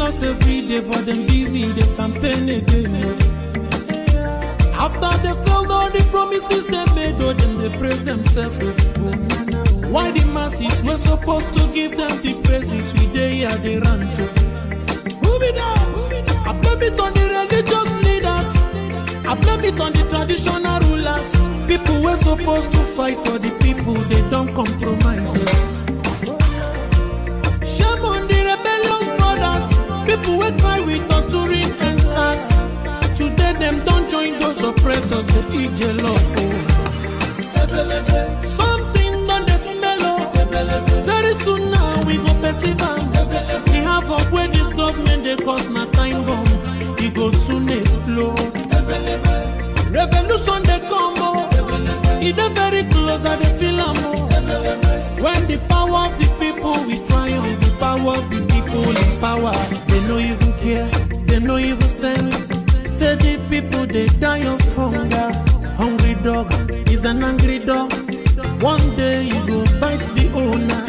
dance every day for them busy, they campaign again. After they failed all the promises they made, oh, then they praise themselves. Why the masses were supposed to give them the praises we they here they run to? Who be that? I blame it on the religious leaders. I blame it on the traditional rulers. People were supposed to fight for the people, they don't compromise. Shame on the rebellious brothers. People will cry with us during answers. Today them don't join those oppressors, they eat jealous. Something done the smell of. Very soon now we go perceive them. We have up where this government they cause my time bomb. It go soon explode. Revolution they come more. It is very close and they feel more. When the power of the people we triumph, the power of the people in power. They no even care, they no even send. Say the people they die of hunger. Hungry dog is an angry dog. One day you go bite the owner.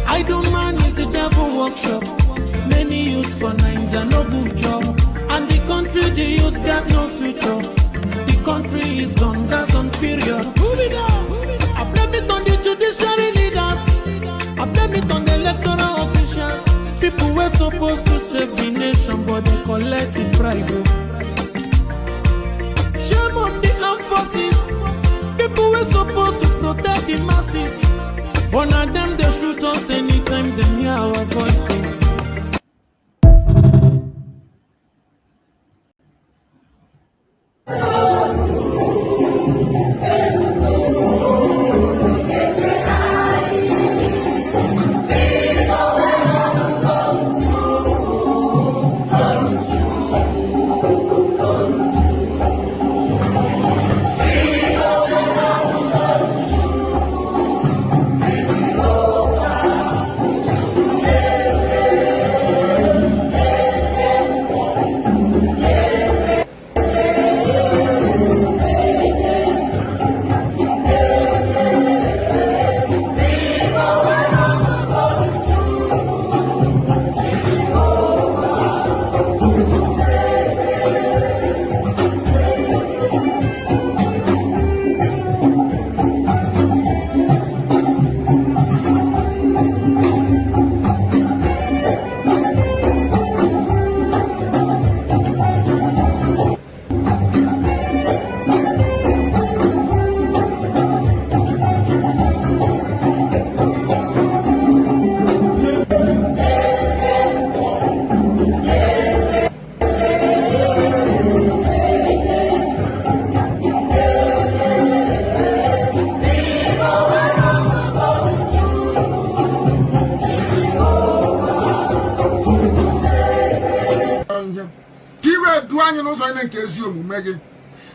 Idle man is the devil workshop. Many youths for Nigeria no good job. And the country the youths got no future. The country is gone, that's on period. Who be that? I blame it on the judiciary leaders. I blame it on the electoral officials. People were supposed to save the nation, but they collected bribe. Shame on the armed forces. People were supposed to protect the masses. One of them they shoot us anytime they hear our voice.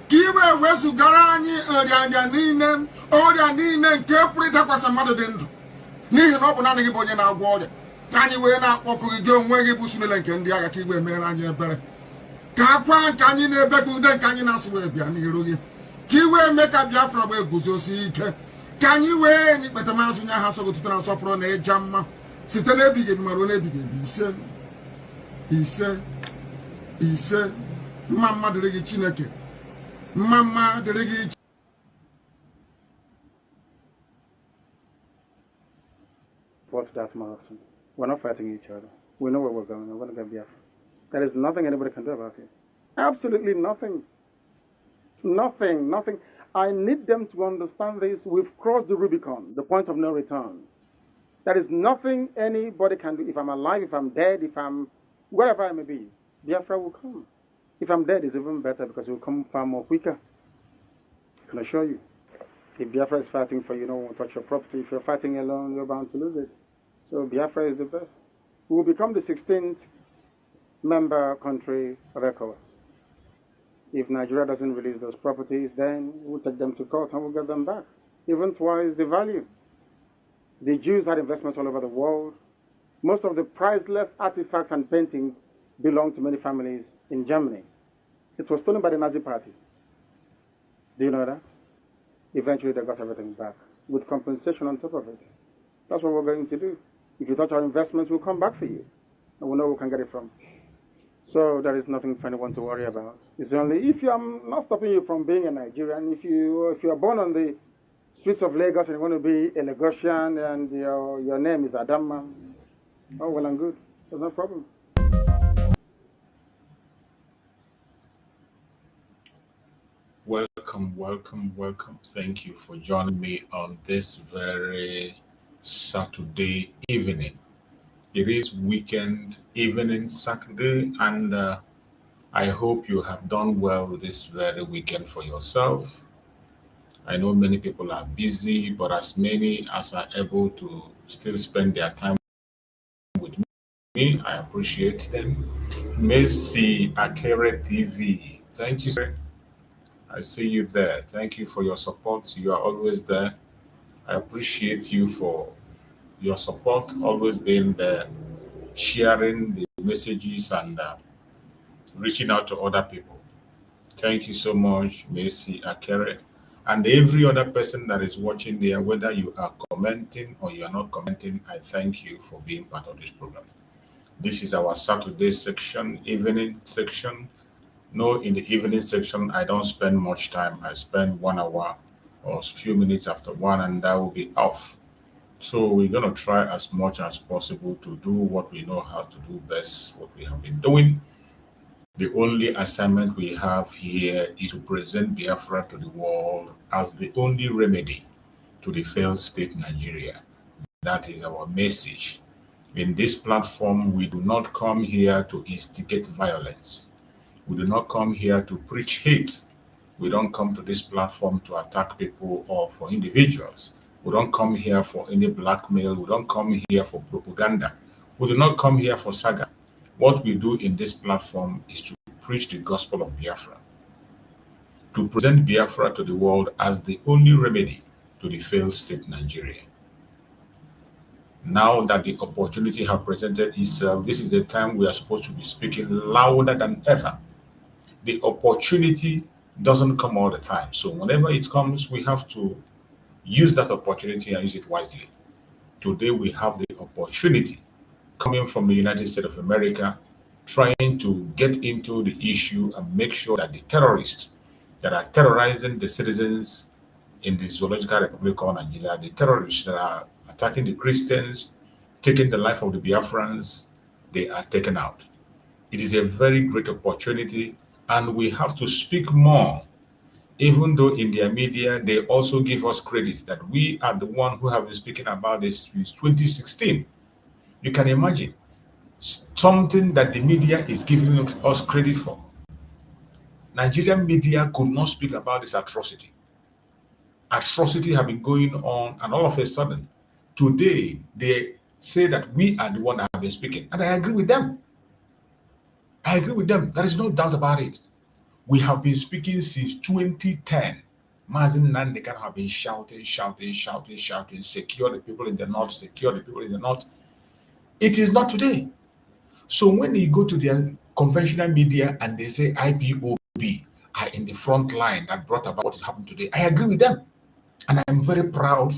Kiwe wesu garani anya nine oria nine nke pụrịta kwasa mmadụ dị ndụ n'ihi na ọ bụ naanị gị bụ onye na-agwọ ọrịa anyị wee na-akpọkụ gị onwe gị bụ simile nke ndị agha ka igwe mere anyị ebere ka akwa nke anyị na-ebe ka ude nke anyị na-asụ wee bịa n'iru gị ka iwe mee ka Biafra wee guzosi ike ka anyị wee n'ikpete mazụ nye ha sogotuto na nsọpụrụ na ịja mma site n'ebighị ebi ma ruo n'ebighị ebi ise mma mmadụ dịrị gị Chineke. Mama, the reggae. What's that, Martin? We're not fighting each other. We know where we're going. We're going to get Biafra. There is nothing anybody can do about it. Absolutely nothing. Nothing. I need them to understand this. We've crossed the Rubicon, the point of no return. There is nothing anybody can do. If I'm alive, if I'm dead, if I'm wherever I may be, Biafra will come. If I'm dead, it's even better because it will come far more quicker. I can assure you. If Biafra is fighting for you, no one will touch your property. If you're fighting alone, you're bound to lose it. So Biafra is the best. We will become the 16th member country of ECOWAS. If Nigeria doesn't release those properties, then we'll take them to court and we'll get them back. Even twice the value. The Jews had investments all over the world. Most of the priceless artifacts and paintings belong to many families in Germany. It was stolen by the Nazi Party. Do you know that? Eventually they got everything back with compensation on top of it. That's what we're going to do. If you touch our investments, we'll come back for you. and we know who can get it from. So there is nothing for anyone to worry about. It's only if I'm not stopping you from being a Nigerian. If you are born on the streets of Lagos and you want to be a Lagosian and your name is Adama, oh well and good. There's no problem. Welcome. Thank you for joining me on this very Saturday evening. It is weekend evening, Saturday, and I hope you have done well this very weekend for yourself. I know many people are busy, but as many as are able to still spend their time with me, I appreciate them. Mazi Akere TV, thank you, sir. I see you there. Thank you for your support. You are always there. I appreciate you for your support, always being there, sharing the messages and reaching out to other people. Thank you so much, Mazi Akere. And every other person that is watching there, whether you are commenting or you are not commenting, I thank you for being part of this program. This is our Saturday section, evening section. No, in the evening section, I don't spend much time. I spend 1 hour or a few minutes after one, and that will be off. So we're going to try as much as possible to do what we know how to do best, what we have been doing. The only assignment we have here is to present Biafra to the world as the only remedy to the failed state Nigeria. That is our message. In this platform, we do not come here to instigate violence. We do not come here to preach hate. We don't come to this platform to attack people or for individuals. We don't come here for any blackmail. We don't come here for propaganda. We do not come here for saga. What we do in this platform is to preach the gospel of Biafra, to present Biafra to the world as the only remedy to the failed state Nigeria. Now that the opportunity has presented itself, this is a time we are supposed to be speaking louder than ever. The opportunity doesn't come all the time. So whenever it comes, we have to use that opportunity and use it wisely. Today, we have the opportunity coming from the United States of America, trying to get into the issue and make sure that the terrorists that are terrorizing the citizens in the Zoological Republic of Nigeria, the terrorists that are attacking the Christians, taking the life of the Biafrans, they are taken out. It is a very great opportunity, and we have to speak more. Even though in their media, they also give us credit that we are the one who have been speaking about this since 2016. You can imagine something that the media is giving us credit for. Nigerian media could not speak about this atrocity. Atrocity have been going on, and all of a sudden, today, they say that we are the one that have been speaking. And I agree with them. There is no doubt about it. We have been speaking since 2010. Mazi Nnamdi Kanu have been shouting, secure the people in the north, secure the people in the north. It is not today. So when you go to their conventional media and they say IPOB are in the front line that brought about what is happening today, I agree with them. And I'm very proud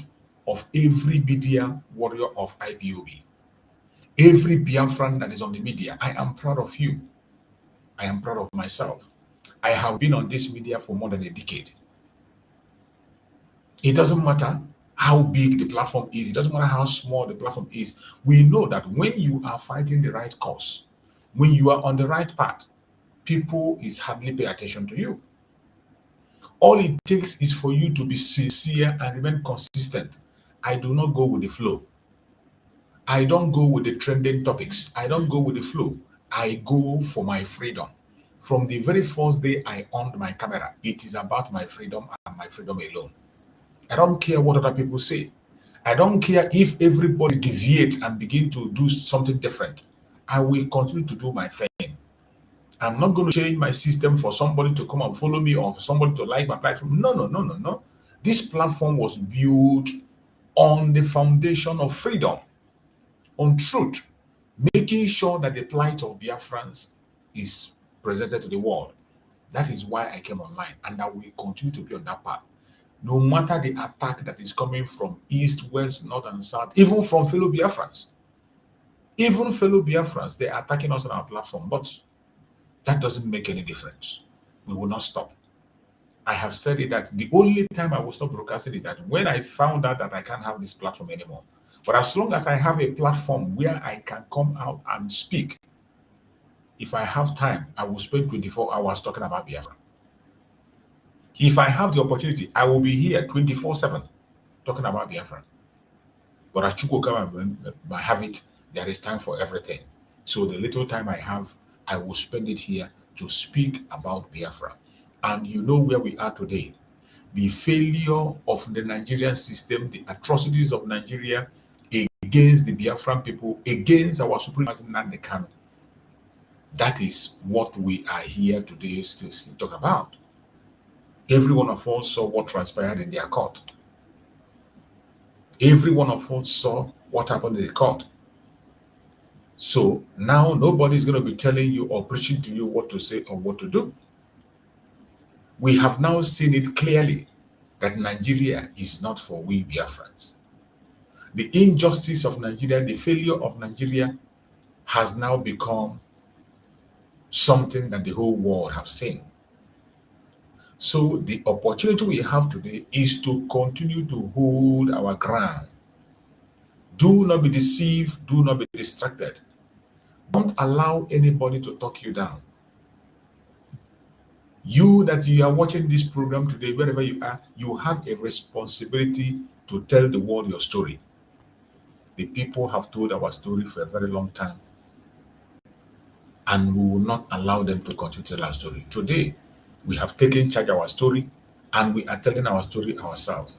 of every media warrior of IPOB. Every Biafran that is on the media, I am proud of you. I am proud of myself. I have been on this media for more than a decade. It doesn't matter how big the platform is. It doesn't matter how small the platform is. We know that when you are fighting the right cause, when you are on the right path, people is hardly pay attention to you. All it takes is for you to be sincere and remain consistent. I do not go with the flow. I don't go with the trending topics. I don't go with the flow. I go for my freedom. From the very first day I owned my camera, it is about my freedom and my freedom alone. I don't care what other people say. I don't care if everybody deviates and begin to do something different. I will continue to do my thing. I'm not going to change my system for somebody to come and follow me or for somebody to like my platform. No. This platform was built on the foundation of freedom, on truth, making sure that the plight of Biafrans is presented to the world. That is why I came online, and I will continue to be on that path. No matter the attack that is coming from east, west, north, and south, even from fellow Biafrans. Even fellow Biafrans, they are attacking us on our platform, but that doesn't make any difference. We will not stop. I have said it that the only time I will stop broadcasting is that when I found out that I can't have this platform anymore. But as long as I have a platform where I can come out and speak, if I have time, I will spend 24 hours talking about Biafra. If I have the opportunity, I will be here 24/7 talking about Biafra. But as Chukwu I have it, there is time for everything. So the little time I have, I will spend it here to speak about Biafra. And you know where we are today. The failure of the Nigerian system, the atrocities of Nigeria against the Biafran people, against our Supreme Mazi Nnamdi Kanu. That is what we are here today to talk about. Every one of us saw what transpired in their court. Every one of us saw what happened in the court. So now nobody's going to be telling you or preaching to you what to say or what to do. We have now seen it clearly that Nigeria is not for we Biafrans. The injustice of Nigeria, the failure of Nigeria has now become something that the whole world have seen. So the opportunity we have today is to continue to hold our ground. Do not be deceived. Do not be distracted. Don't allow anybody to talk you down. You that you are watching this program today, wherever you are, you have a responsibility to tell the world your story. The people have told our story for a very long time, and we will not allow them to continue to tell our story. Today, we have taken charge of our story, and we are telling our story ourselves.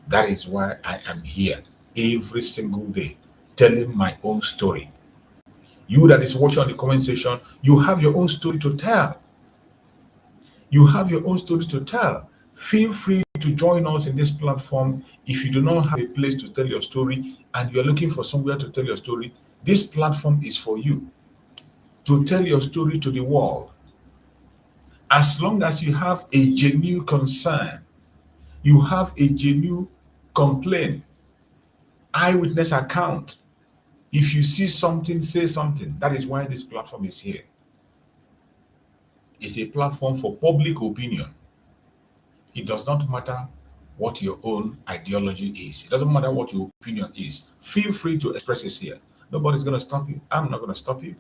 That is why I am here every single day, telling my own story. You that is watching on the comment section, you have your own story to tell. You have your own story to tell. Feel free to join us in this platform. If you do not have a place to tell your story and you're looking for somewhere to tell your story, this platform is for you to tell your story to the world. As long as you have a genuine concern, you have a genuine complaint, eyewitness account. If you see something, say something. That is why this platform is here. It's a platform for public opinion. It does not matter what your own ideology is. It doesn't matter what your opinion is. Feel free to express it here. Nobody's going to stop you. I'm not going to stop you.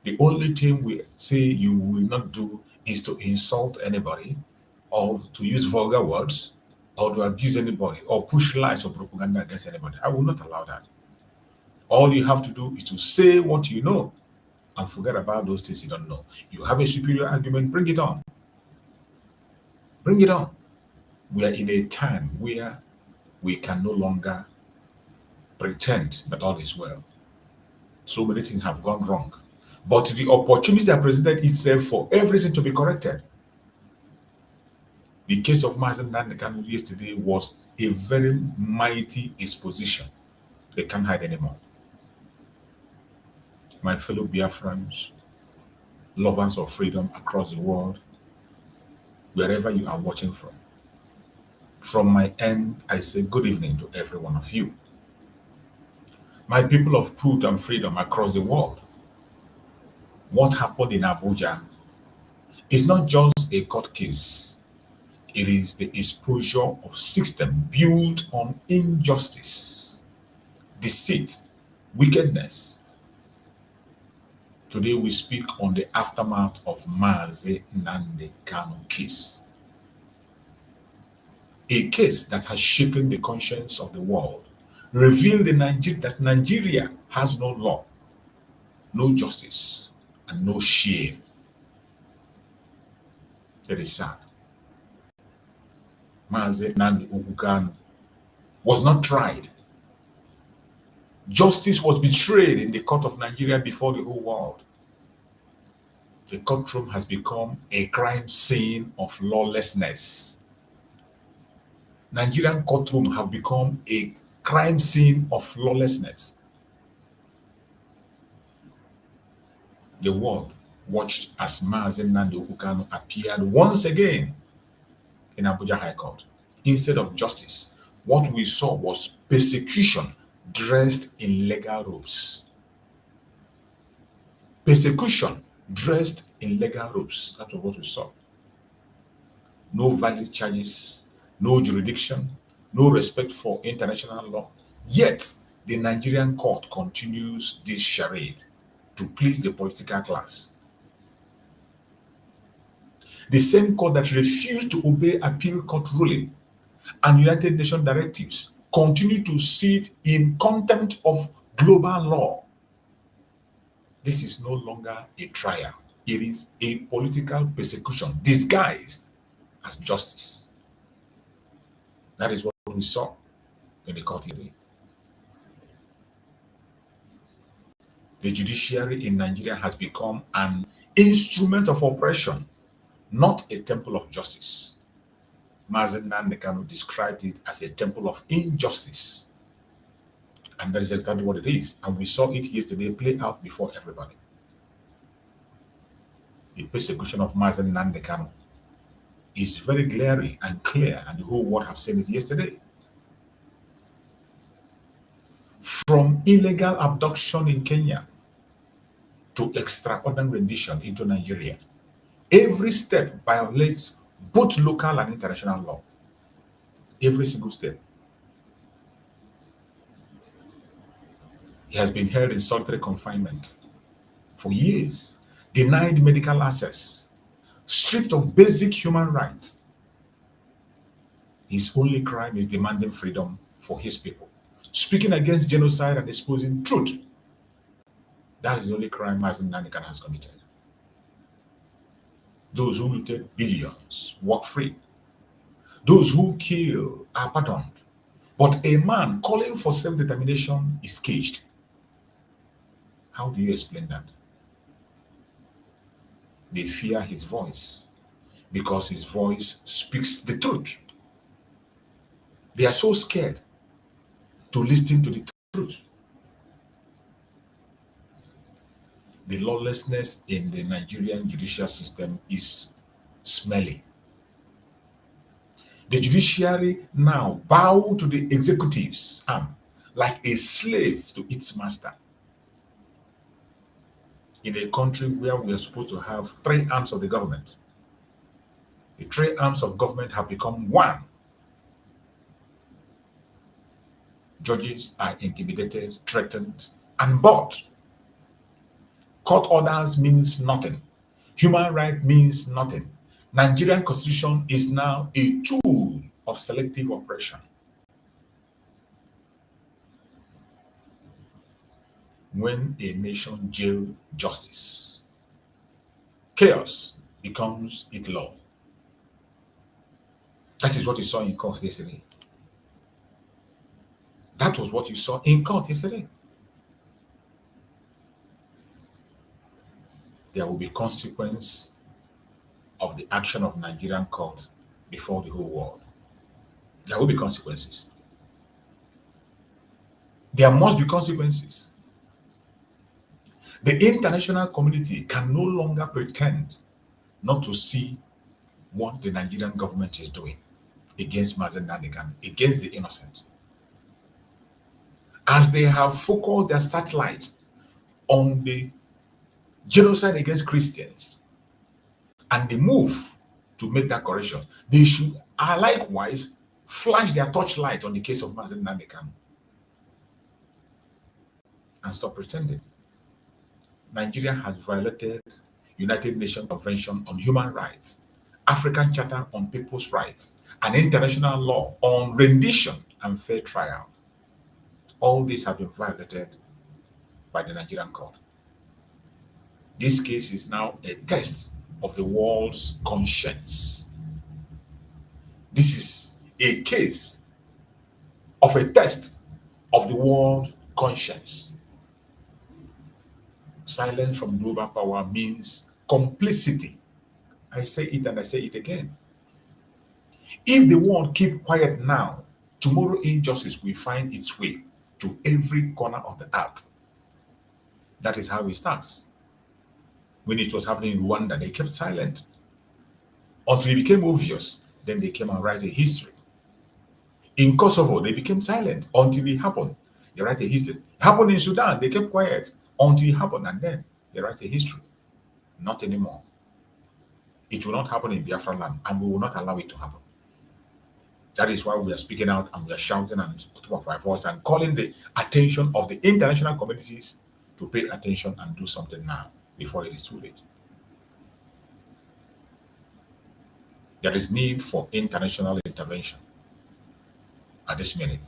The only thing we say you will not do is to insult anybody or to use vulgar words or to abuse anybody or push lies or propaganda against anybody. I will not allow that. All you have to do is to say what you know and forget about those things you don't know. You have a superior argument, bring it on. Bring it on. We are in a time where we can no longer pretend that all is well. So many things have gone wrong. But the opportunity that presented itself for everything to be corrected. The case of Mazi Nnamdi Kanu yesterday was a very mighty exposition. They can't hide anymore. My fellow Biafrans, lovers of freedom across the world, wherever you are watching from my end, I say good evening to every one of you. My people of truth and freedom across the world, what happened in Abuja is not just a court case. It is the exposure of system built on injustice, deceit, wickedness. Today we speak on the aftermath of Mazi Nnamdi Kanu case. A case that has shaken the conscience of the world, revealed that Nigeria has no law, no justice, and no shame. It is sad. Mazi Nnamdi Kanu was not tried. Justice was betrayed in the court of Nigeria before the whole world. The courtroom has become a crime scene of lawlessness. Nigerian courtroom have become a crime scene of lawlessness. The world watched as Mazi Nnamdi Kanu appeared once again in Abuja High Court. Instead of justice, what we saw was persecution dressed in legal robes. Persecution dressed in legal robes. That was what we saw. No valid charges, no jurisdiction, no respect for international law. Yet, the Nigerian court continues this charade to please the political class. The same court that refused to obey appeal court ruling and United Nations directives continue to sit in contempt of global law. This is no longer a trial. It is a political persecution disguised as justice. That is what we saw in the court today. The judiciary in Nigeria has become an instrument of oppression, not a temple of justice. Mazi Nnamdi Kanu described it as a temple of injustice. And that is exactly what it is. And we saw it yesterday play out before everybody. The persecution of Mazi Nnamdi Kanu is very glaring and clear, and the whole world have seen it yesterday. From illegal abduction in Kenya to extraordinary rendition into Nigeria, every step violates both local and international law. Every single step. He has been held in solitary confinement for years, denied medical access, stripped of basic human rights. His only crime is demanding freedom for his people, speaking against genocide and exposing truth. That is the only crime Mazi Nnamdi Kanu has committed. Those who looted billions walk free. Those who kill are pardoned. But a man calling for self-determination is caged. How do you explain that? They fear his voice because his voice speaks the truth. They are so scared to listen to the truth. The lawlessness in the Nigerian judicial system is smelly. The judiciary now bow to the executive's arm like a slave to its master. In a country where we are supposed to have three arms of the government, the three arms of government have become one. Judges are intimidated, threatened, and bought. Court orders means nothing. Human right means nothing. Nigerian constitution is now a tool of selective oppression. When a nation jails justice, chaos becomes its law. That is what you saw in court yesterday. That was what you saw in court yesterday. There will be consequence of the action of Nigerian court before the whole world. There will be consequences. There must be consequences. The international community can no longer pretend not to see what the Nigerian government is doing against Mazi Nnamdi Kanu, against the innocent. As they have focused their satellites on the genocide against Christians and the move to make that correction, they should likewise flash their torchlight on the case of Mazi Nnamdi Kanu and stop pretending. Nigeria has violated United Nations Convention on Human Rights, African Charter on People's Rights, and international law on rendition and fair trial. All these have been violated by the Nigerian court. This case is now a test of the world's conscience. This is a case of a test of the world conscience. Silence from global power means complicity. I say it and I say it again. If the world keep quiet now, tomorrow injustice will find its way to every corner of the earth. That is how it starts. When it was happening in Rwanda, they kept silent until it became obvious. Then they came and write a history. In Kosovo, they became silent until it happened. They write a history. It happened in Sudan, they kept quiet until it happened, and then They write a history. Not anymore. It will not happen in Biafra land, and we will not allow it to happen. That is why we are speaking out and we are shouting and at the top of our voice and calling the attention of the international communities to pay attention and do something now before it is too late. There is need for international intervention at this minute.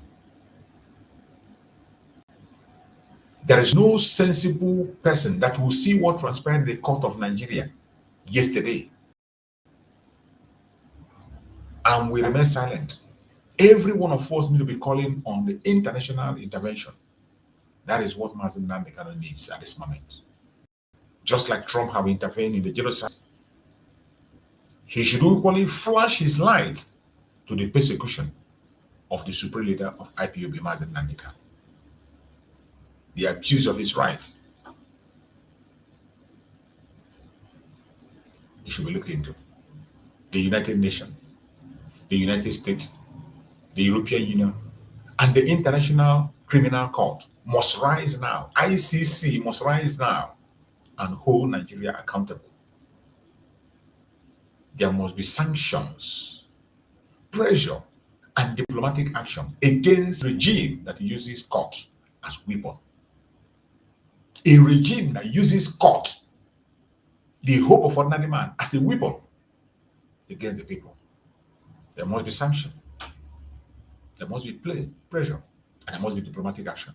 There is no sensible person that will see what transpired in the court of Nigeria yesterday and we remain silent. Every one of us need to be calling on the international intervention. That is what Mazi Nnamdi Kanu needs at this moment. Just like Trump have intervened in the genocide, he should equally flash his light to the persecution of the supreme leader of IPOB, Mazi Nnamdi Kanu. The abuse of his rights. It should be looked into. The United Nations, the United States, the European Union, and the International Criminal Court must rise now. ICC must rise now and hold Nigeria accountable. There must be sanctions, pressure, and diplomatic action against a regime that uses court as weapon. A regime that uses court, the hope of ordinary man, as a weapon against the people. There must be sanction. There must be pressure, and there must be diplomatic action.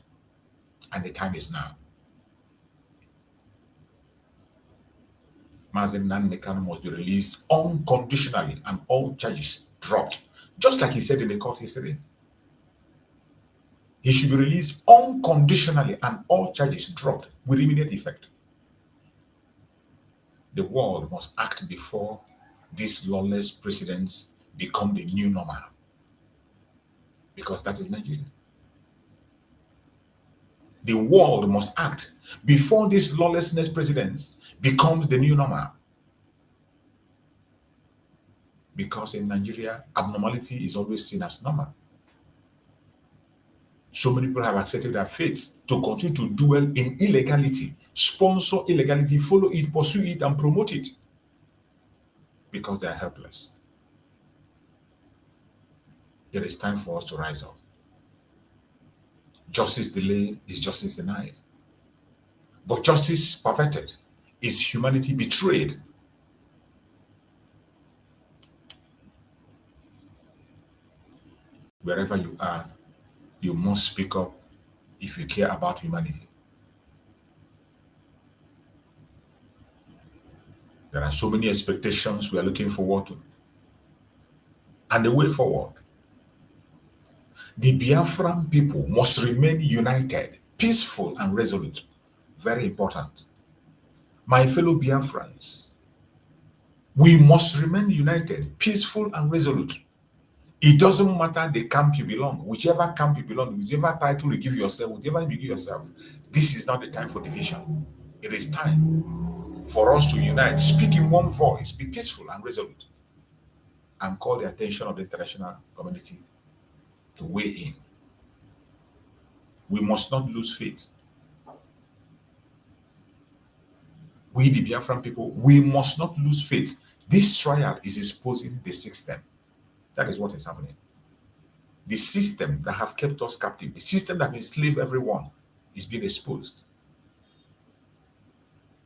And the time is now. Mazi Nnamdi Kanu must be released unconditionally and all charges dropped, just like he said in the court yesterday. He should be released unconditionally and all charges dropped with immediate effect. The world must act before these lawless presidents become the new normal. Because that is Nigeria. The world must act before this lawlessness presidents becomes the new normal. Because in Nigeria, abnormality is always seen as normal. So many people have accepted their fates to continue to dwell in illegality, sponsor illegality, follow it, pursue it, and promote it. Because they are helpless. It is time for us to rise up. Justice delayed is justice denied. But justice perverted is humanity betrayed. Wherever you are, you must speak up if you care about humanity. There are so many expectations we are looking forward to. And the way forward, the Biafran people must remain united, peaceful, and resolute. Very important. My fellow Biafrans, we must remain united, peaceful, and resolute. It doesn't matter the camp you belong, whichever camp you belong, whichever title you give yourself, whichever name you give yourself. This is not the time for division. It is time for us to unite, speak in one voice, be peaceful and resolute, and call the attention of the international community to weigh in. We must not lose faith. We, the Biafran people, we must not lose faith. This trial is exposing the system. That is what is happening. The system that have kept us captive, the system that enslaved everyone, is being exposed.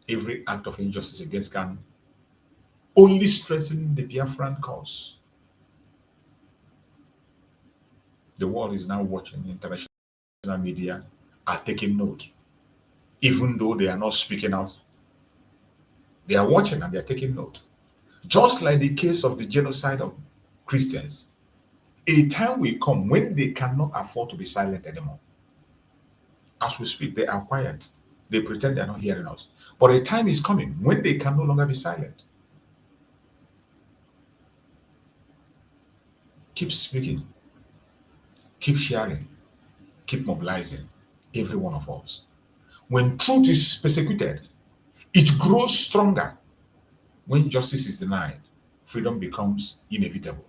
Every act of injustice against Kanu only strengthens the Biafran cause. The world is now watching. International media are taking note. Even though they are not speaking out, they are watching and they are taking note. Just like the case of the genocide of Christians, a time will come when they cannot afford to be silent anymore. As we speak, they are quiet. They pretend they are not hearing us. But a time is coming when they can no longer be silent. Keep speaking. Keep sharing. Keep mobilizing, every one of us. When truth is persecuted, it grows stronger. When justice is denied, freedom becomes inevitable.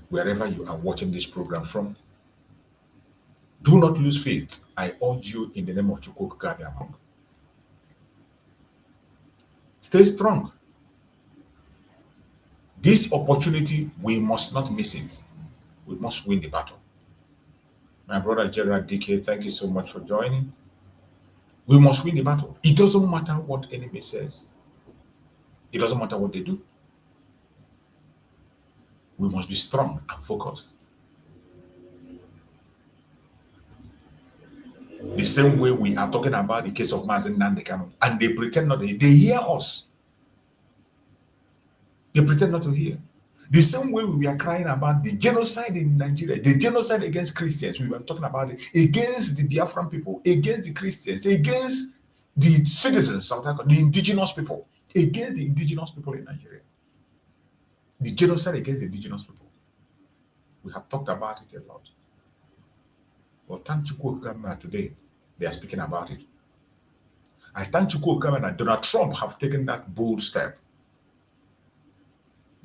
Wherever you are watching this program from, Do not lose faith. I urge you in the name of Chukwu. Stay strong. This opportunity, we must not miss it. We must win the battle. My brother Gerald DK, thank you so much for joining. We must win the battle. It doesn't matter what the enemy says. It doesn't matter what they do. We must be strong and focused. The same way we are talking about the case of Mazi Nnamdi Kanu, and they pretend not to hear. They hear us. They pretend not to hear. The same way we are crying about the genocide in Nigeria, the genocide against Christians, we were talking about it, against the Biafran people, against the Christians, against the citizens of that country, the indigenous people, against the indigenous people in Nigeria. The genocide against the indigenous people. We have talked about it a lot. But thank Chukwu Okama today, they are speaking about it. I thank Chukwu Okama that Donald Trump have taken that bold step.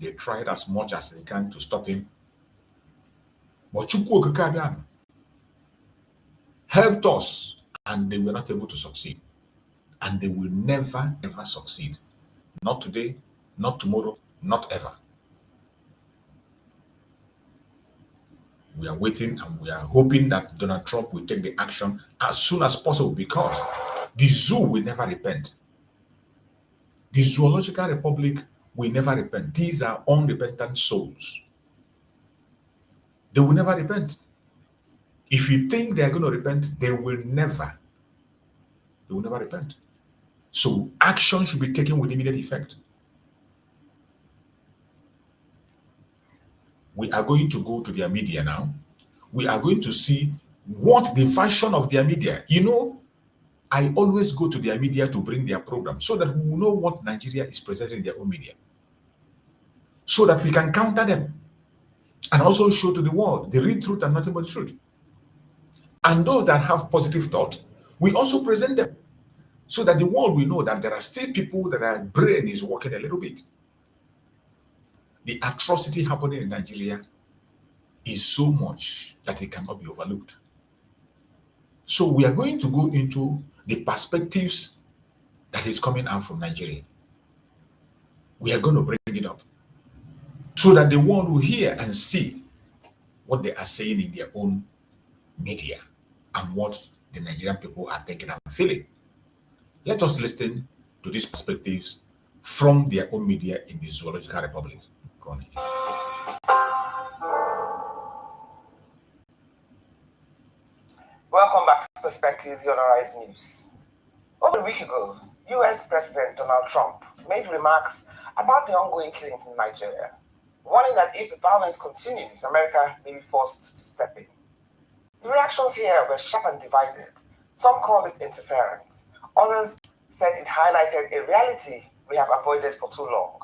They tried as much as they can to stop him. But Chukwu Okama helped us, and they were not able to succeed. And they will never, ever succeed. Not today, not tomorrow, not ever. We are waiting and we are hoping that Donald Trump will take the action as soon as possible, because the zoo will never repent. The Zoological Republic will never repent. These are unrepentant souls. They will never repent. If you think they are going to repent, they will never repent. So action should be taken with immediate effect. We are going to go to their media now. We are going to see what the version of their media. You know, I always go to their media to bring their program so that we will know what Nigeria is presenting in their own media, so that we can counter them and also show to the world the real truth and nothing but the truth. And those that have positive thought, we also present them so that the world will know that there are still people that their brain is working a little bit. The atrocity happening in Nigeria is so much that it cannot be overlooked. So we are going to go into the perspectives that is coming out from Nigeria. We are going to bring it up so that the world will hear and see what they are saying in their own media and what the Nigerian people are thinking and feeling. Let us listen to these perspectives from their own media in the Zoological Republic. Go on. Welcome back to Perspectives, Your Rise News. Over a week ago, US President Donald Trump made remarks about the ongoing killings in Nigeria, warning that if the violence continues, America may be forced to step in. The reactions here were sharp and divided. Some called it interference. Others said it highlighted a reality we have avoided for too long.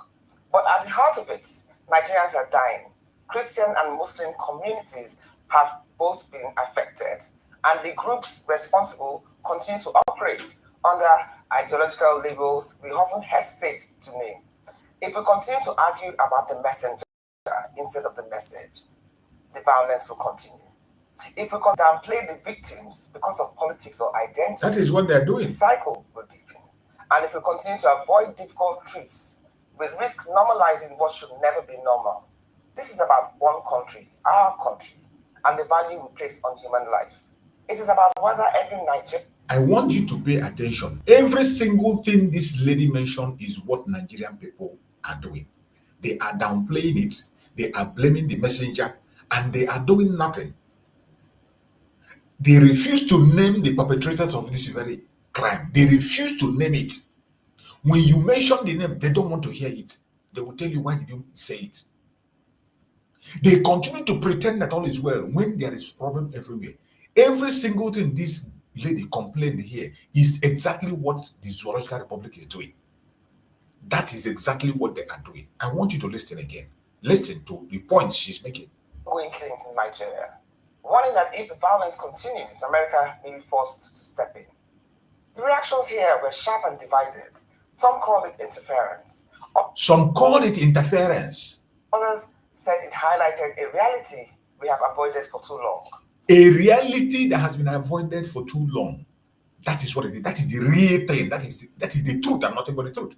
But at the heart of it, Nigerians are dying. Christian and Muslim communities have both been affected, and the groups responsible continue to operate under ideological labels we often hesitate to name. If we continue to argue about the messenger instead of the message, the violence will continue. If we can downplay the victims because of politics or identity, that is what they're doing. The cycle will deepen. And if we continue to avoid difficult truths, we risk normalizing what should never be normal. This is about one country, our country, and the value we place on human life. It is about whether every Nigerian... I want you to pay attention. Every single thing this lady mentioned is what Nigerian people are doing. They are downplaying it. They are blaming the messenger, and they are doing nothing. They refuse to name the perpetrators of this very crime. They refuse to name it. When you mention the name, they don't want to hear it. They will tell you, why did you say it? They continue to pretend that all is well when there is problem everywhere. Every single thing this lady complained here is exactly what the Zoological Republic is doing. That is exactly what they are doing. I want you to listen again. Listen to the points she's making. Ongoing killings in Nigeria, warning that if the violence continues, America may be forced to step in. The reactions here were sharp and divided. Some called it interference. Some called it interference. Others said it highlighted a reality we have avoided for too long. A reality that has been avoided for too long. That is what it is. That is the real thing. That is the truth and nothing but the truth.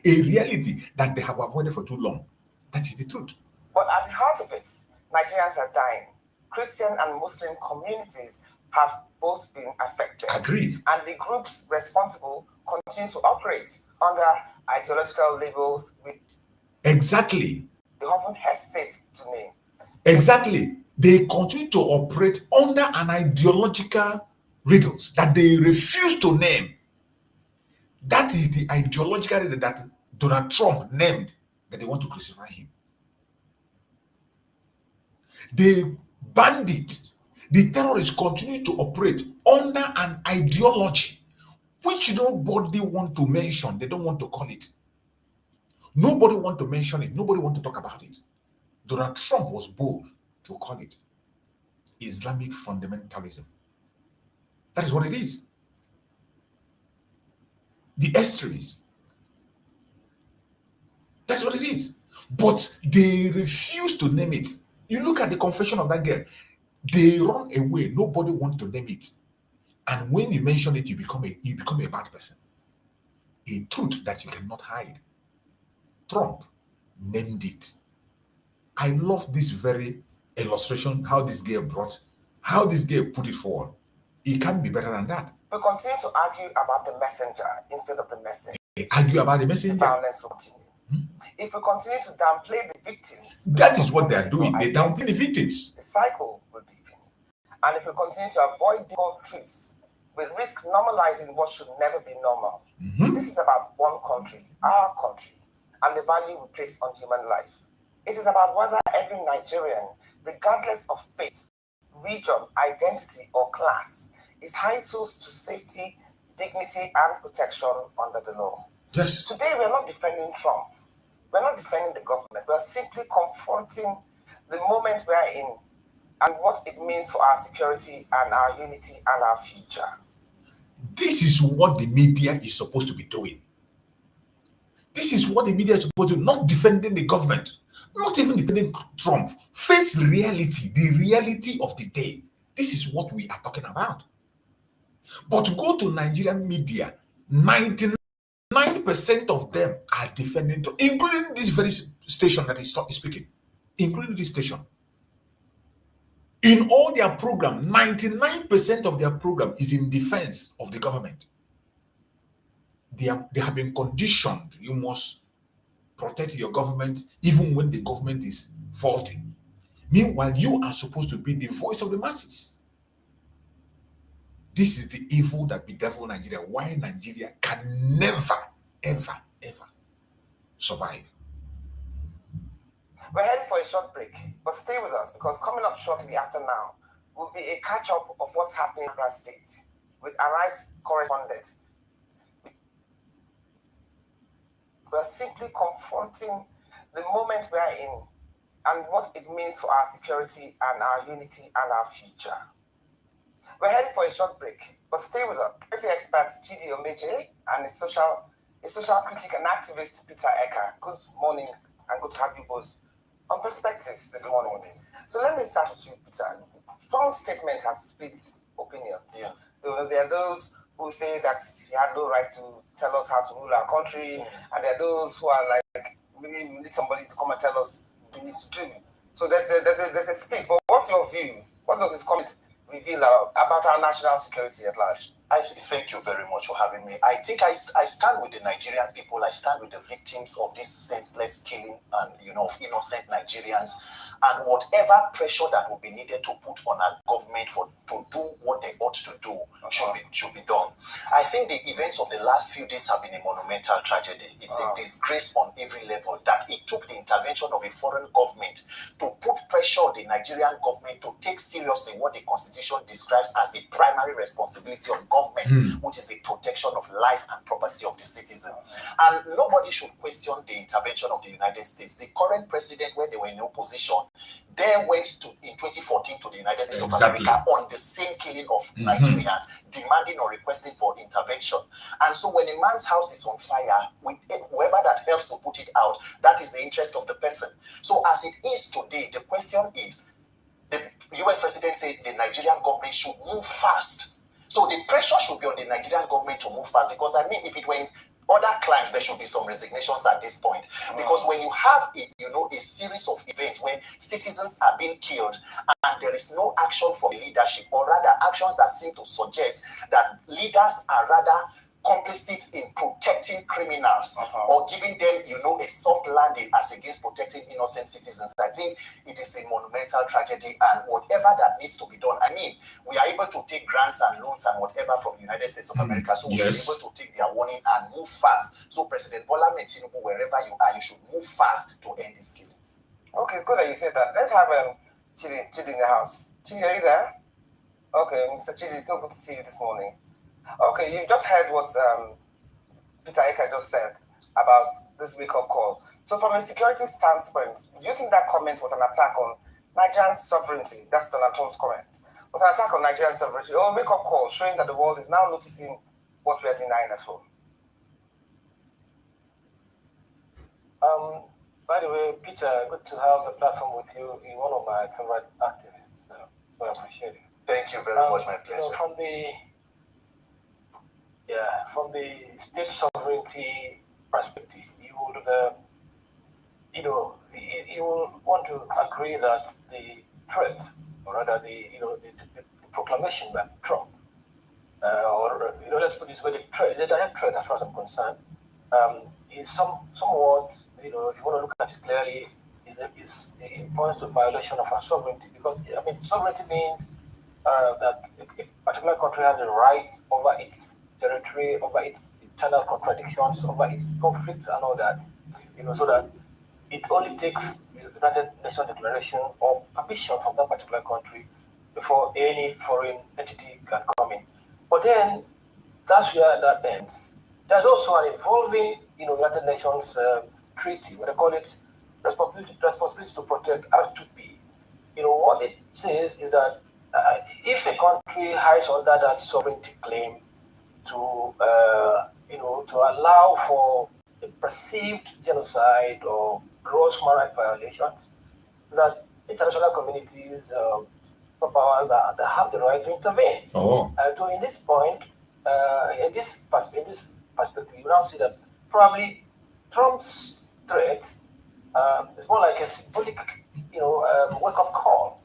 A reality that they have avoided for too long. That is the truth. But at the heart of it, Nigerians are dying. Christian and Muslim communities have both been affected. Agreed. And the groups responsible continue to operate under ideological labels Exactly. we often hesitate to name. Exactly. They continue to operate under an ideological riddles that they refuse to name. That is the ideological riddle that Donald Trump named that they want to crucify him. The bandit, the terrorists continue to operate under an ideology which nobody want to mention. They don't want to call it. Nobody want to mention it. Nobody want to talk about it. Donald Trump was bold to call it Islamic fundamentalism. That is what it is. The extremists. That's what it is. But they refuse to name it. You look at the confession of that girl. They run away. Nobody wants to name it. And when you mention it, you become a bad person. A truth that you cannot hide. Trump named it. I love this very illustration, how this girl put it forward. It can't be better than that. We continue to argue about the messenger instead of the message. They argue about the messenger. The violence will continue. If we continue to downplay the victims, that is what they are doing. They downplay the victims. The cycle will deepen. And if we continue to avoid difficult truths, we risk normalizing what should never be normal. This is about one country, our country, and the value we place on human life. It is about whether every Nigerian, regardless of faith, region, identity, or class, is entitled to safety, dignity, and protection under the law. Yes. Today, we are not defending Trump. We're not defending the government. We're simply confronting the moment we are in and what it means for our security and our unity and our future. This is what the media is supposed to be doing. This is what the media is supposed to do, not defending the government, not even defending Trump. Face reality, the reality of the day. This is what we are talking about. But go to Nigerian media, 99% of them are defending Trump, including this very station that is speaking, including this station. In all their program, 99% of their program is in defense of the government. They have been conditioned. You must protect your government even when the government is faulty. Meanwhile, you are supposed to be the voice of the masses. This is the evil that bedevils Nigeria. Why Nigeria can never, ever, ever survive. We're heading for a short break, but stay with us because coming up shortly after now will be a catch-up of what's happening in Abuja State with Arise correspondent. We're simply confronting the moment we are in and what it means for our security and our unity and our future. We're heading for a short break, but stay with us. Security experts Chidi Omeje and a social critic and activist Peter Eka. Good morning and good to have you both on Perspectives this morning. So let me start with you, Peter. Trump's statement has split opinions. Yeah. There are those who say that he had no right to tell us how to rule our country, and there are those who are like, we need somebody to come and tell us what we need to do. So there's a split. But what's your view? What does this comment reveal about our national security at large? Thank you very much for having me. I think I stand with the Nigerian people. I stand with the victims of this senseless killing and of innocent Nigerians, and whatever pressure that will be needed to put on our government to do what they ought to do should be done. I think the events of the last few days have been a monumental tragedy. It's a disgrace on every level that it took the intervention of a foreign government to put pressure on the Nigerian government to take seriously what the Constitution describes as the primary responsibility of government, which is the protection of life and property of the citizen. And nobody should question the intervention of the United States. The current president, when they were in opposition, they went in 2014 to the United States of America on the same killing of Nigerians, demanding or requesting for intervention. And so when a man's house is on fire, whoever that helps to put it out, that is the interest of the person. So as it is today, the question is, The US president said the Nigerian government should move fast. So the pressure should be on the Nigerian government to move fast, because I mean, if it were in other crimes, there should be some resignations at this point. Because when you have a series of events where citizens are being killed and there is no action from the leadership, or rather actions that seem to suggest that leaders are rather complicit in protecting criminals or giving them, a soft landing as against protecting innocent citizens. I think it is a monumental tragedy, and whatever that needs to be done. I mean, we are able to take grants and loans and whatever from the United States of America, so we should be able to take their warning and move fast. So President Bola Tinubu, wherever you are, you should move fast to end these killings. Okay, it's good that you said that. Let's have Chidi in the house. Chidi, are you there? Okay, Mr. Chidi, it's so good to see you this morning. Okay, you just heard what Peter Eka just said about this wake-up call. So from a security standpoint, do you think that comment was an attack on Nigerian sovereignty? That's Donald Trump's comment. Was an attack on Nigerian sovereignty, or a wake-up call showing that the world is now noticing what we are denying at home? By the way, Peter, good to have the platform with you. You're one of my favorite activists, so I appreciate it. Thank you very much, my pleasure. From the state sovereignty perspective, you would, you will want to agree that the threat, or rather the proclamation by Trump, let's put this way, the direct threat, as far as I'm concerned, is somewhat, if you want to look at it clearly, it points to violation of our sovereignty, because sovereignty means that a particular country has the right over its territory, over its internal contradictions, over its conflicts and all that, so that it only takes the United Nations Declaration or permission from that particular country before any foreign entity can come in. But then, that's where that ends. There's also an evolving, United Nations treaty, what they call it, responsibility to protect R2P. What it says is that if a country hides under that sovereignty claim to allow for a perceived genocide or gross human rights violations, that international communities, powers that have the right to intervene. So in this point, in this perspective, you now see that probably Trump's threat is more like a symbolic, wake-up call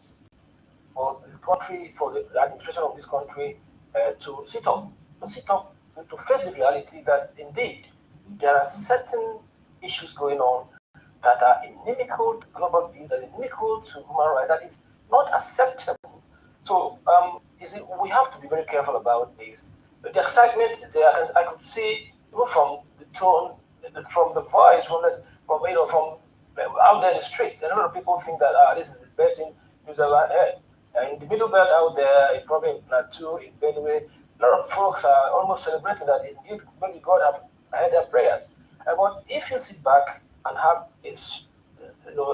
for the country, for the administration of this country to sit up, to face the reality that indeed there are certain issues going on that are inimical to global peace, that are inimical to human rights, that is not acceptable. So we have to be very careful about this. The excitement is there, and I could see even from the tone, from the voice, from out there in the street. A lot of people think that this is the best thing we've ever heard. In the middle belt out there, probably in Plateau, in Benue, a lot of folks are almost celebrating that indeed maybe God have heard their prayers. But if you sit back and have a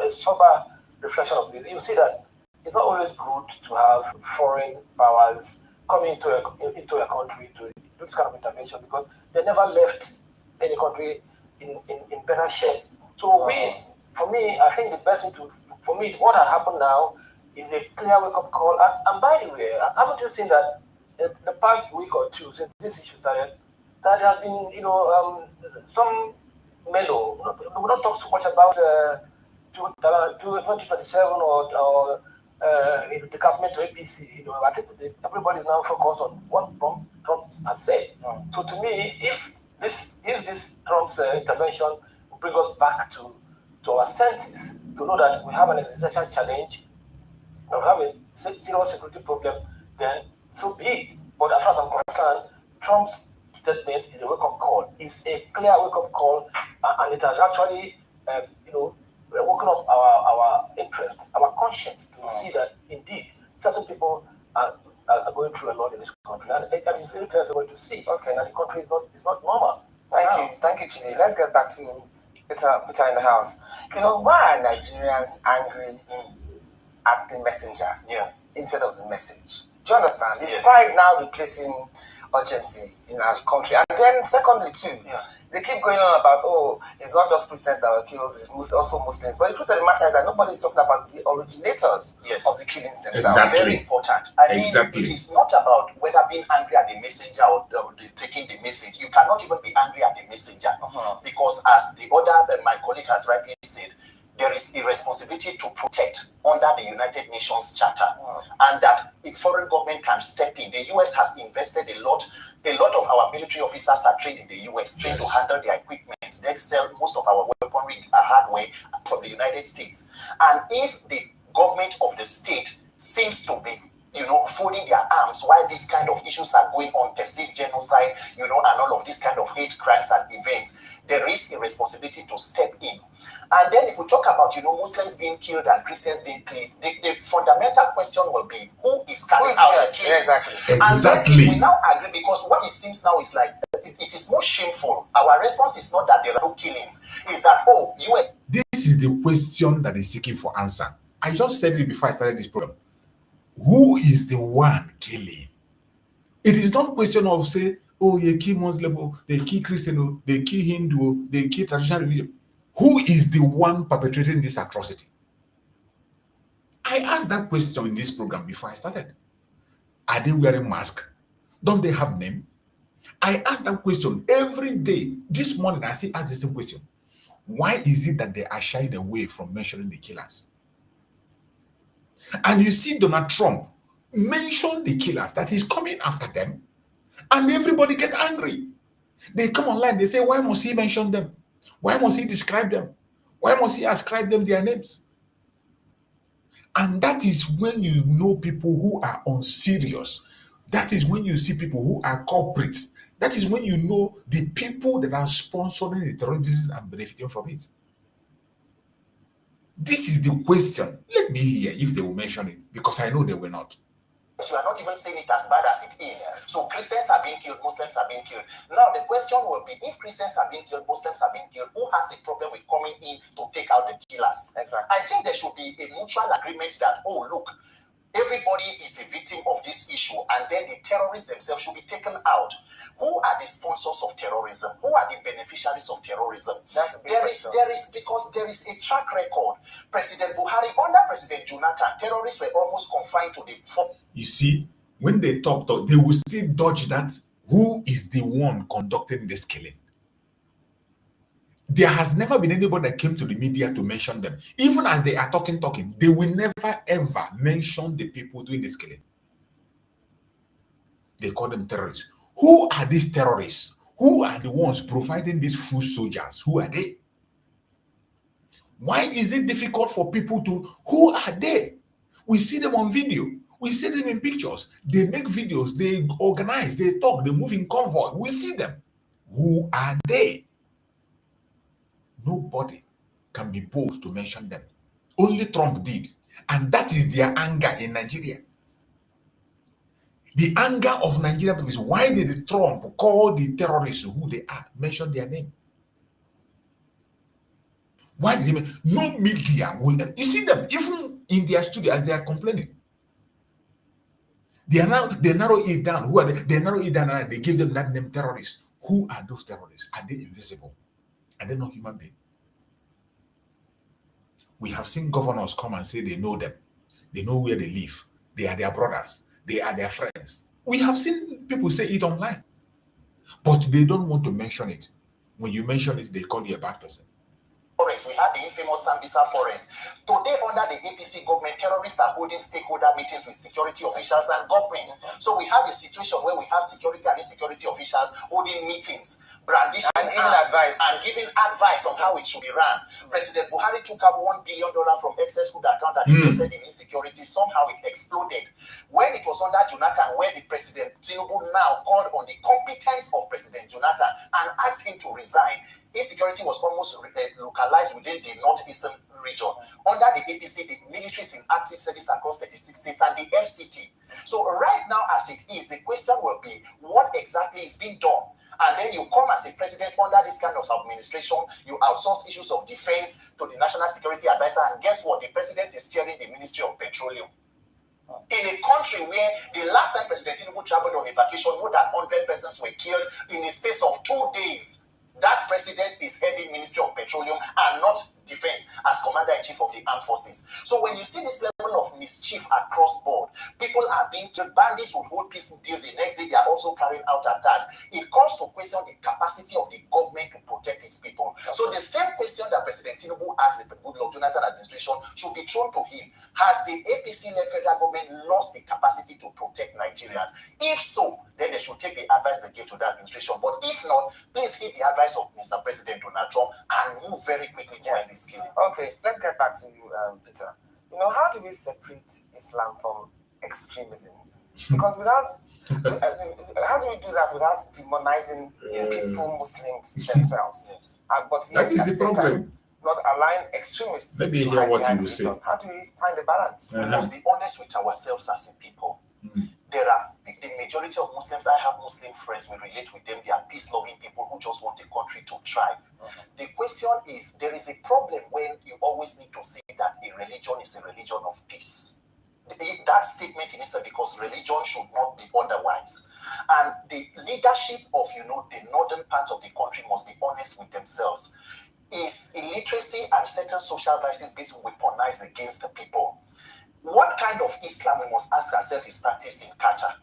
sober reflection of this, you see that it's not always good to have foreign powers coming into a country to do this kind of intervention, because they never left any country in better shape. So for me, I think the best thing what has happened now is a clear wake-up call. And by the way, haven't you seen that the past week or two since this issue started, that there has been, some mellow. We don't talk so much about 2027 or the commitment to APC. I think everybody is now focused on what Trump has said. So to me, if this Trump's intervention will bring us back to our senses, to know that we have an existential challenge, we have a serious security problem, then so be it. But as far as I'm concerned, Trump's statement is a wake-up call. It's a clear wake-up call, and it has actually, woken up our interest, our conscience to see that indeed certain people are going through a lot in this country, and it's very clear to see. Okay, and the country is not normal. Thank you, Chidi. Let's get back to Peter in the house. Why are Nigerians angry at the messenger instead of the message? Do you understand? Despite now replacing urgency in our country. And then secondly too, They keep going on about, oh, it's not just Christians that were killed, it's also Muslims. But the truth of the matter is that nobody's talking about the originators of the killings themselves. Exactly. Very important. I mean, it is not about whether being angry at the messenger or taking the message. You cannot even be angry at the messenger because, as the other, my colleague has rightly said, there is a responsibility to protect under the United Nations Charter, and that a foreign government can step in. The US has invested a lot. A lot of our military officers are trained in the US, trained to handle their equipment. They sell most of our weaponry hardware from the United States. And if the government of the state seems to be, folding their arms while these kind of issues are going on, perceived genocide, and all of these kind of hate crimes and events, there is a responsibility to step in. And then if we talk about, Muslims being killed and Christians being killed, the fundamental question will be, who is carrying out the killing? Exactly. And then if we now agree, because what it seems now is like, it is more shameful. Our response is not that there are no killings. It's that, This is the question that is seeking for answer. I just said it before I started this program. Who is the one killing? It is not a question of, say, oh, they kill Muslim, they kill Christian, they kill Hindu, they kill traditional religion. Who is the one perpetrating this atrocity? I asked that question in this program before I started. Are they wearing masks? Don't they have name? I ask that question every day. This morning, I still ask the same question. Why is it that they are shying away from mentioning the killers? And you see Donald Trump mention the killers, that he's coming after them, and everybody get angry. They come online, they say, why must he mention them? Why must he describe them? Why must he ascribe them their names? And that is when you know people who are unserious. That is when you see people who are culprits. That is when you know the people that are sponsoring the terrorism and benefiting from it. This is the question. Let me hear if they will mention it, because I know they will not. You are not even saying it as bad as it is. So Christians are being killed, Muslims are being killed. Now the question will be, if Christians are being killed, Muslims are being killed, who has a problem with coming in to take out the killers? Exactly. I think there should be a mutual agreement that, oh, look, everybody is a victim of this issue, and then the terrorists themselves should be taken out. Who are the sponsors of terrorism? Who are the beneficiaries of terrorism? There is a track record. President Buhari, under President Jonathan, terrorists were almost confined to the... You see, when they talk, they will still dodge that. Who is the one conducting this killing? There has never been anybody that came to the media to mention them. Even as they are talking, they will never ever mention the people doing this killing. They call them terrorists. Who are these terrorists? Who are the ones providing these food soldiers? Who are they? Why is it difficult for people to... Who are they? We see them on video. We see them in pictures. They make videos. They organize. They talk. They move in convoy. We see them. Who are they? Nobody can be bold to mention them. Only Trump did. And that is their anger in Nigeria. The anger of Nigeria is, why did Trump call the terrorists who they are, mention their name? Why did he? No media will. You see them, even in their studio, as they are complaining. They narrow it down. Who are they? They narrow it down and they give them that name, terrorists. Who are those terrorists? Are they invisible? Are they not human beings? We have seen governors come and say they know them. They know where they live. They are their brothers. They are their friends. We have seen people say it online. But they don't want to mention it. When you mention it, they call you a bad person. We had the infamous Sambisa forest. Today, under the APC government, terrorists are holding stakeholder meetings with security officials and government. So we have a situation where we have security and insecurity officials holding meetings, brandishing and giving advice on how it should be run. President Buhari took out $1 billion from excess food account and invested in insecurity. Somehow it exploded. When it was under Jonathan, where the President Tinubu now called on the competence of President Jonathan and asked him to resign, insecurity was almost localized within the northeastern region. Under the APC, the military is in active service across 36 states and the FCT. So right now, as it is, the question will be, what exactly is being done? And then you come as a president under this kind of administration, you outsource issues of defense to the National Security Advisor, and guess what? The president is chairing the Ministry of Petroleum. In a country where the last time President Tinubu traveled on a vacation, more than 100 persons were killed in a space of 2 days. That president is heading Ministry of Petroleum and not Defense as Commander-in-Chief of the Armed Forces. So when you see this level of mischief across board, people are being killed, bandits would hold peace deal, the next day they are also carrying out attacks. It calls to question the capacity of the government to protect its people. So the same question that President Tinubu asked the Goodluck Jonathan administration should be thrown to him. Has the APC-led federal government lost the capacity to protect Nigerians? If so, then they should take the advice they give to the administration. But if not, please heed the advice of Mr. President Donald Trump and move very quickly to end this killing. Okay, let's get back to you, Peter. You know, how do we separate Islam from extremism? Because without, how do we do that without demonizing peaceful Muslims themselves? Yes. But That yet, is the problem. not allowing extremists Let me to hear hide what behind you will say. religion. How do we find a balance? We must be honest with ourselves as a people. There are the majority of Muslims. I have Muslim friends. We relate with them. They are peace-loving people who just want the country to thrive. The question is, there is a problem when you always need to say that a religion is a religion of peace. That statement in itself, because religion should not be otherwise. And the leadership of, the northern part of the country must be honest with themselves. Is illiteracy and certain social vices being weaponized against the people? What kind of Islam, we must ask ourselves, is practiced in Qatar?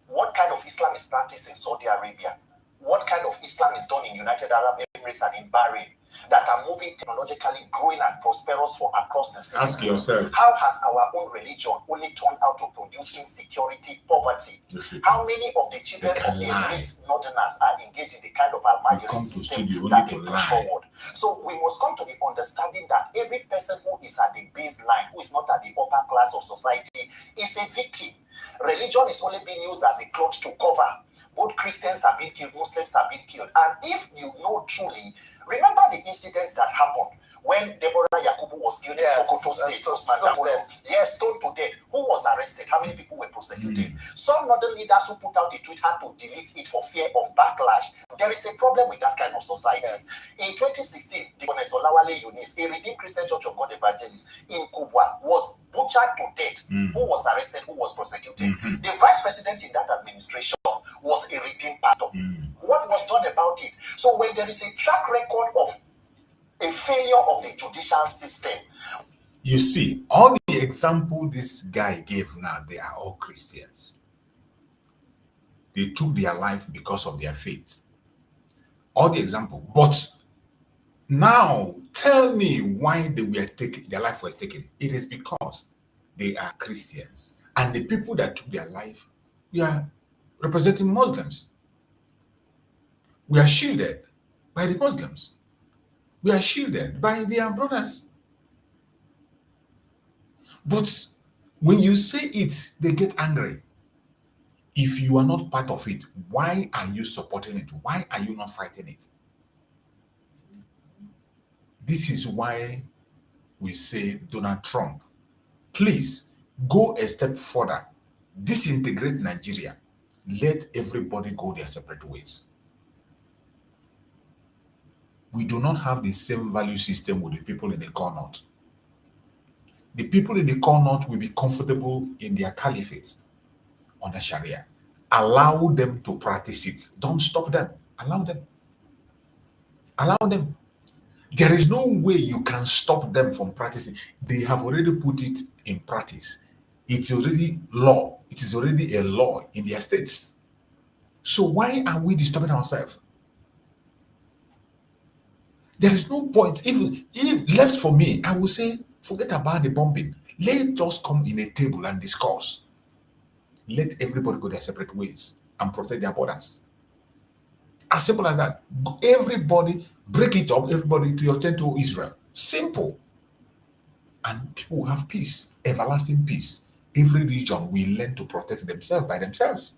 What kind of Islam is practiced in Saudi Arabia? What kind of Islam is done in United Arab Emirates and in Bahrain that are moving technologically, growing and prosperous for across the cities? Ask yourself. How has our own religion only turned out to produce insecurity, poverty? How many of the children of the elite northerners are engaged in the kind of Almajiri system that they push forward? So we must come to the understanding that every person who is at the baseline, who is not at the upper class of society, is a victim. Religion is only being used as a cloth to cover. Both Christians have been killed, Muslims have been killed. And if you know truly, remember the incidents that happened when Deborah Yakubu was killed in Sokoto State, yes, stoned to death. Who was arrested? How many people were prosecuted? Some northern leaders who put out the tweet had to delete it for fear of backlash. There is a problem with that kind of society. In 2016, Deaconess Olawale Eunice, a Redeemed Christian Church of God evangelist in Kubwa, was butchered to death. Who was arrested? Who was prosecuted? The vice president in that administration was a redeemed pastor. What was done about it? So when there is a track record of a failure of the judicial system. You see, all the example this guy gave now, they are all Christians. They took their life because of their faith. All the example. But now, tell me why they were taken, their life was taken. It is because they are Christians. And the people that took their life, we are representing Muslims. We are shielded by the Muslims. We are shielded by their brothers. But when you say it, they get angry. If you are not part of it, why are you supporting it? Why are you not fighting it? This is why we say, Donald Trump, please go a step further. Disintegrate Nigeria. Let everybody go their separate ways. We do not have the same value system with the people in the core north. The people in the core north will be comfortable in their caliphate under Sharia. Allow them to practice it. Don't stop them. Allow them. Allow them. There is no way you can stop them from practicing. They have already put it in practice. It's already law. It is already a law in their states. So why are we disturbing ourselves? There is no point. If left for me, I will say, forget about the bombing. Let us come in a table and discuss. Let everybody go their separate ways and protect their borders. As simple as that. Everybody break it up, everybody to attend to Israel. Simple. And people will have peace, everlasting peace. Every region will learn to protect themselves by themselves.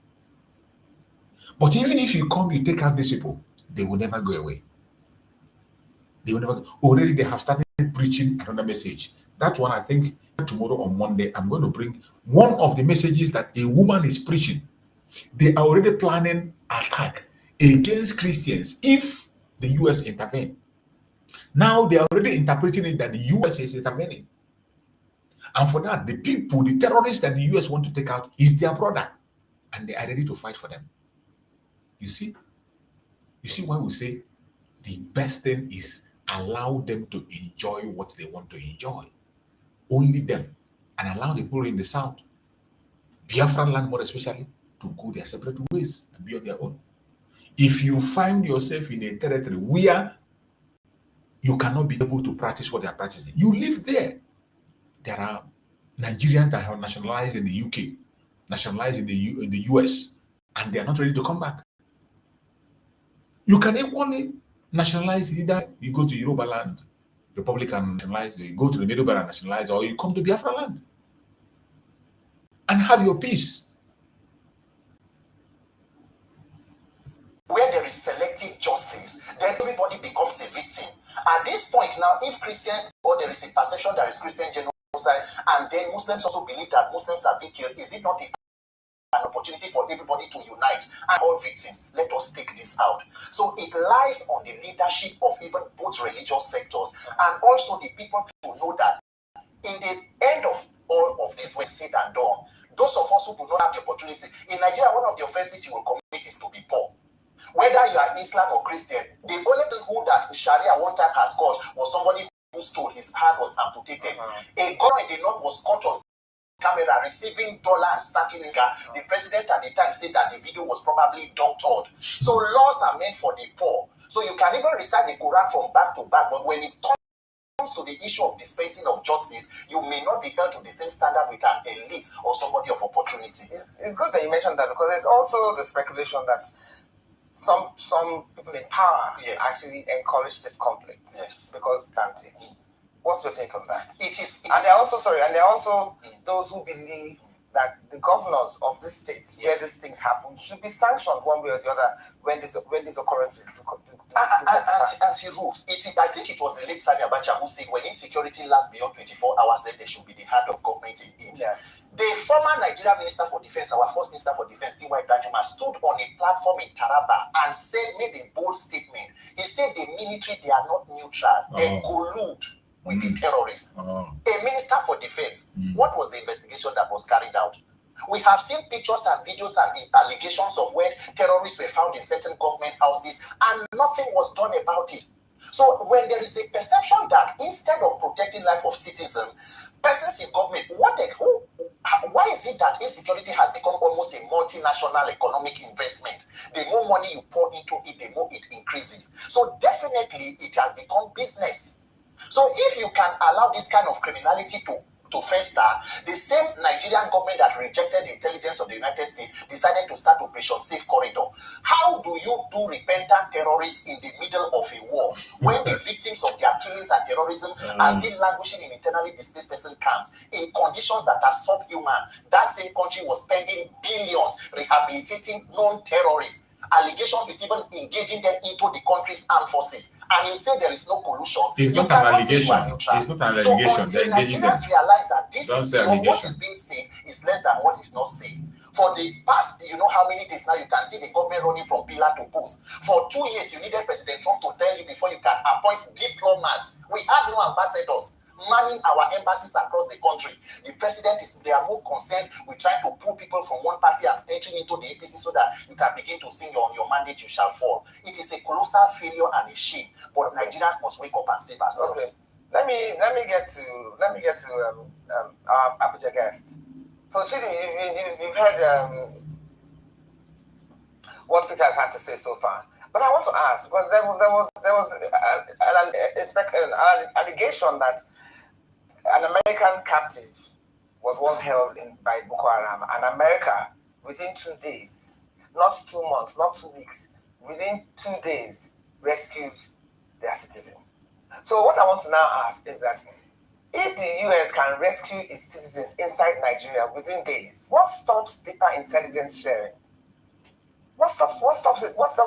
But even if you come, you take out these people, they will never go away. They will never. Already they have started preaching another message. That one, I think, tomorrow on Monday, I'm going to bring one of the messages that a woman is preaching. They are already planning attack against Christians if the U.S. intervene. Now they are already interpreting it that the U.S. is intervening. And for that, the people, the terrorists that the U.S. want to take out is their brother. And they are ready to fight for them. You see? You see why we say the best thing is allow them to enjoy what they want to enjoy. Only them. And allow the people in the south, Biafran land more especially, to go their separate ways and be on their own. If you find yourself in a territory where you cannot be able to practice what they are practicing, you live there. There are Nigerians that have nationalized in the UK, nationalized in the US, and they are not ready to come back. You can equally nationalize, either you go to Yoruba land, Republic and nationalize, you go to the Middle Belt and nationalize, or you come to Biafra land and have your peace. Where there is selective justice, then everybody becomes a victim. At this point now, if Christians, or there is a perception there is Christian genocide, and then Muslims also believe that Muslims are being killed, is it not an opportunity for everybody to unite and all victims? Let us take this out. So it lies on the leadership of even both religious sectors and also the people to know that in the end of all of this, when said and done, those of us who do not have the opportunity, in Nigeria, one of the offenses you will commit is to be poor. Whether you are Islam or Christian, the only thing who that Sharia one time has caused was somebody who stole, his hand was amputated. A girl in the north was caught on camera receiving dollar and stacking his car. The president at the time said that the video was probably doctored. So laws are meant for the poor. So you can even recite the Quran from back to back, but when it comes to the issue of dispensing of justice, you may not be held to the same standard with an elite or somebody of opportunity. It's good that you mentioned that, because there's also the speculation that some people in power actually encourage this conflict. Yes. Because what's your take on that? It is There are also those who believe that the governors of the states where these things happen should be sanctioned one way or the other when these occurrences anti-rules. I think it was the late Sani Abacha who said when insecurity lasts beyond 24 hours, then there should be the hand of government in it. Yes. The former Nigerian Minister for Defense, our first Minister for Defense, T.Y. Danjuma, stood on a platform in Taraba and made a bold statement. He said the military, they are not neutral. They collude with the terrorists. A Minister for Defense. What was the investigation that was carried out? We have seen pictures and videos and allegations of where terrorists were found in certain government houses and nothing was done about it. So when there is a perception that instead of protecting life of citizens, persons in government, why is it that insecurity has become almost a multinational economic investment? The more money you pour into it, the more it increases. So definitely it has become business. So if you can allow this kind of criminality to fester, the same Nigerian government that rejected the intelligence of the United States decided to start Operation Safe Corridor. How do you do repentant terrorists in the middle of a war when the victims of their killings and terrorism are still languishing in internally displaced person camps in conditions that are subhuman? That same country was spending billions rehabilitating known terrorists. Allegations with even engaging them into the country's armed forces, and you say there is no collusion. It's not an allegation. It's not an allegation. So until Nigerians realize that this is what is being said is less than what is not said. For the past, you know how many days now you can see the government running from pillar to post. For 2 years, you needed President Trump to tell you before you can appoint diplomats. We had no ambassadors manning our embassies across the country. The president they are more concerned with trying to pull people from one party and entering into the APC so that you can begin to sing your mandate you shall fall. It is a colossal failure and a shame. But Nigerians must wake up and save ourselves. Okay. Let me get to our Abuja guest. So Chidi, you've heard what Peter has had to say so far. But I want to ask, because there was an allegation that an American captive was once held by Boko Haram, and America, within 2 days, not 2 months, not 2 weeks, within 2 days, rescued their citizen. So what I want to now ask is that if the US can rescue its citizens inside Nigeria within days, what stops deeper intelligence sharing? What stops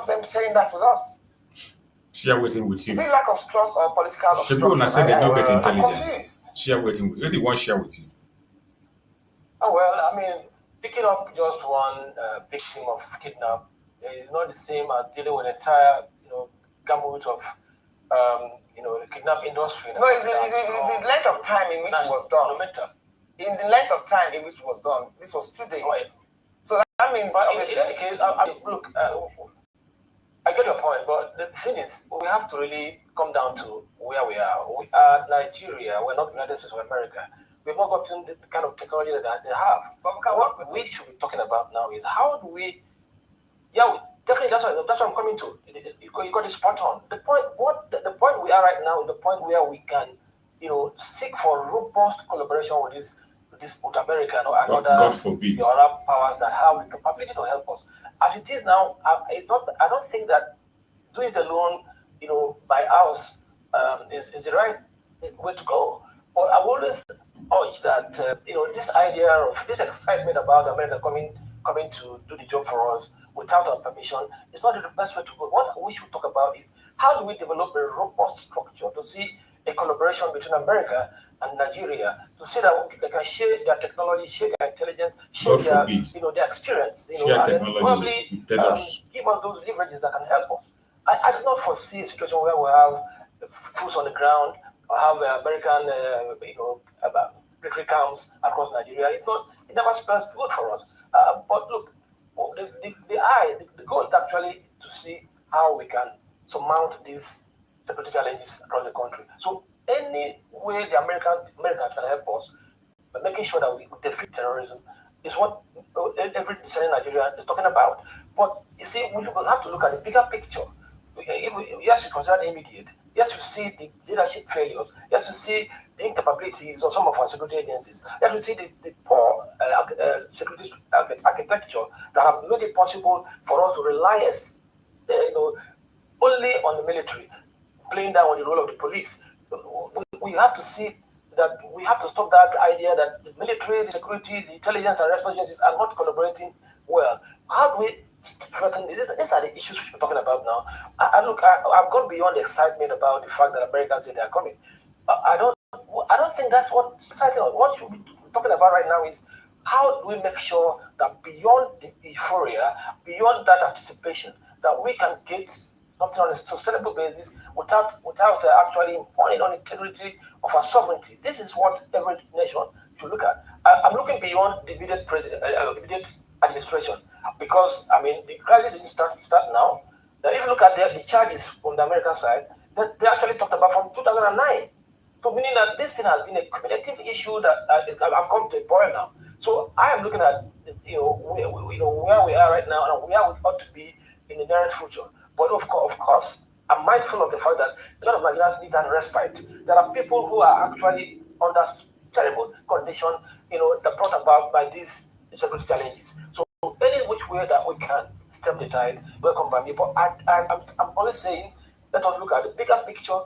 them sharing that with us? Share waiting with you. Is it lack of trust or political obstruction? I'm confused. Share waiting with you. What do you want to share with you? Oh, well, I mean, picking up just one victim of kidnap is not the same as dealing with an entire, gamut of, the kidnap industry. No, it's the length of time in which it was done. In the length of time in which it was done, this was 2 days. Right. So that means, but in any case, look, I get your point, but the thing is, we have to really come down to where we are. We are Nigeria. We're not United States of America. We've not gotten the kind of technology that they have. But what we should be talking about now is how do we? Yeah, definitely. That's what I'm coming to. You got it spot on. The point we are right now is the point where we can, seek for robust collaboration with America or other God forbid. the other powers that have the capability to help us. As it is now, it's not. I don't think that doing it alone, by us, is the right way to go. But I always urge that this idea of this excitement about America coming to do the job for us without our permission is not the best way to go. What we should talk about is how do we develop a robust structure to see a collaboration between America and Nigeria to see that they can share their technology, share their intelligence, share their experience, share and technology probably with others. give us those leverages that can help us. I do not foresee a situation where we have foot on the ground or have American, military camps across Nigeria. It never spells good for us. But look, the goal is actually to see how we can surmount these security challenges across the country. So any way the Americans can help us by making sure that we defeat terrorism is what every discerning Nigerian is talking about. But you see, we have to look at the bigger picture. Yes, you consider the immediate. Yes, you see the leadership failures. Yes, you see the incapabilities of some of our security agencies. Yes, you see the poor security architecture that have made it possible for us to rely only on the military, playing down on the role of the police. We have to see that we have to stop that idea that the military, the security, the intelligence and response agencies are not collaborating well. How do we threaten this? These are the issues we're talking about now. I've gone beyond the excitement about the fact that Americans say they are coming. I don't think that's what exciting. What should we be talking about right now is how do we make sure that beyond the euphoria, beyond that anticipation, that we can get something on a sustainable basis without actually impugning on the integrity of our sovereignty. This is what every nation should look at. I'm looking beyond the immediate immediate administration because the crisis didn't start now. Now, if you look at the charges from the American side, they actually talked about from 2009. So meaning that this thing has been a cumulative issue that I've come to a point now. So I am looking at where we are right now and where we ought to be in the nearest future. But of course, I'm mindful of the fact that a lot of Nigerians need that respite. There are people who are actually under terrible condition, that brought about by these security challenges. So any which way that we can stem the tide, welcome by me. But I'm only saying, let us look at the bigger picture.